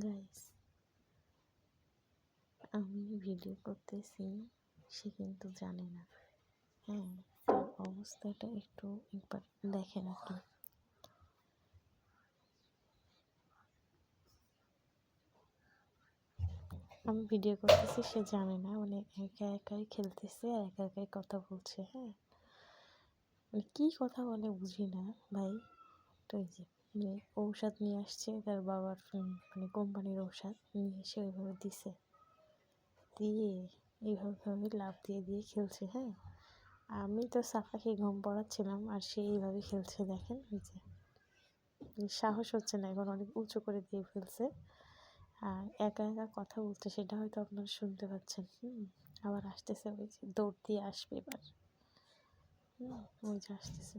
Guys, আমি video করতেছি, সে কিন্তু জানে না। হ্যাঁ, তার অবস্থাটা একটু একবার দেখেন আর কি। আমি ভিডিও করতেছি, সে জানে না, মানে একা একাই খেলতেছে আর একা একাই কথা বলছে। হ্যাঁ, মানে কী কথা বলে বুঝি না ভাই। তো এই যে মানে ঔষধ নিয়ে আসছে তার বাবার, মানে কোম্পানির ঔষধ নিয়ে এসে ওইভাবে দিছে, দিয়ে এইভাবে লাফ দিয়ে দিয়ে খেলছে। হ্যাঁ, আমি তো সাফাকে ঘুম পড়াচ্ছিলাম আর সে এইভাবে খেলছে। দেখেন, ওই যে সাহস হচ্ছে না, এখন অনেক উঁচু করে দিয়ে ফেলছে আর একা একা কথা বলছে, সেটা হয়তো আপনারা শুনতে পাচ্ছেন। আবার আসতেছে, ওই যে দৌড় দিয়ে আসবে এবার। ওই যে আসতেছে।